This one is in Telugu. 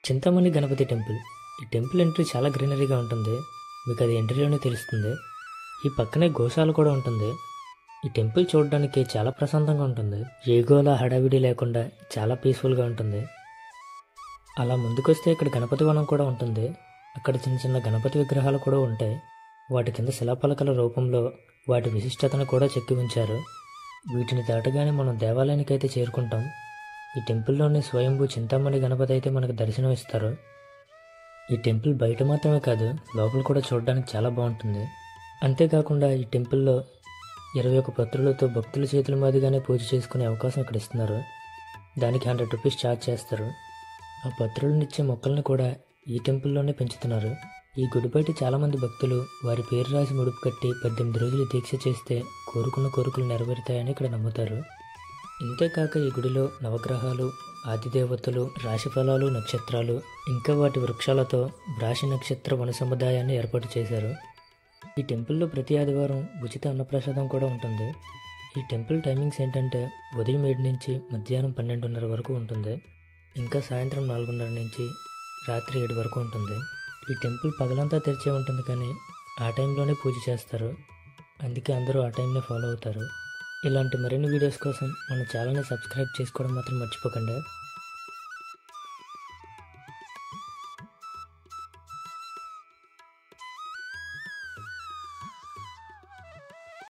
చింతామణి గణపతి టెంపుల్. ఈ టెంపుల్ ఎంట్రీ చాలా గ్రీనరీగా ఉంటుంది. మీకు అది ఎంట్రీలోనే తెలుస్తుంది. ఈ పక్కనే గోశాల కూడా ఉంటుంది. ఈ టెంపుల్ చూడడానికి చాలా ప్రశాంతంగా ఉంటుంది. ఏ గోల హడావిడి లేకుండా చాలా పీస్ఫుల్గా ఉంటుంది. అలా ముందుకొస్తే ఇక్కడ గణపతి వనం కూడా ఉంటుంది. అక్కడ చిన్న చిన్న గణపతి విగ్రహాలు కూడా ఉంటాయి. వాటి కింద శిలాపలకల రూపంలో వాటి విశిష్టతను కూడా చెక్కి ఉంచారు. వీటిని దాటగానే మనం దేవాలయానికి అయితే చేరుకుంటాం. ఈ టెంపుల్లోని స్వయంభూ చింతామణి గణపతి అయితే మనకు దర్శనం ఇస్తారు. ఈ టెంపుల్ బయట మాత్రమే కాదు, లోపల కూడా చూడడానికి చాలా బాగుంటుంది. అంతేకాకుండా ఈ టెంపుల్లో 21 పత్రులతో భక్తుల చేతుల మీదుగానే పూజ చేసుకునే అవకాశం ఇక్కడ ఇస్తున్నారు. దానికి 100 రూపీస్ ఛార్జ్ చేస్తారు. ఆ పత్రులనిచ్చే మొక్కల్ని కూడా ఈ టెంపుల్లోనే పెంచుతున్నారు. ఈ గుడి బయట చాలామంది భక్తులు వారి పేరు రాసి ముడుపు కట్టి 18 రోజులు దీక్ష చేస్తే కోరుకున్న కోరికలు నెరవేరుతాయని ఇక్కడ నమ్ముతారు. ఇంతేకాక ఈ గుడిలో నవగ్రహాలు, ఆదిదేవతలు, రాశిఫలాలు, నక్షత్రాలు, ఇంకా వాటి వృక్షాలతో రాశి నక్షత్ర వన సముదాయాన్ని ఏర్పాటు చేశారు. ఈ టెంపుల్లో ప్రతి ఆదివారం ఉచిత అన్నప్రసాదం కూడా ఉంటుంది. ఈ టెంపుల్ టైమింగ్స్ ఏంటంటే ఉదయం 7 నుంచి మధ్యాహ్నం 12:30 వరకు ఉంటుంది. ఇంకా సాయంత్రం 4:30 నుంచి రాత్రి 7 వరకు ఉంటుంది. ఈ టెంపుల్ పగలంతా తెరిచే ఉంటుంది, కానీ ఆ టైంలోనే పూజ చేస్తారు. అందుకే అందరూ ఆ టైంనే ఫాలో అవుతారు. ఇలాంటి మరిన్ని వీడియోస్ కోసం మన ఛానల్ని సబ్స్క్రైబ్ చేసుకోవడం మాత్రం మర్చిపోకండి.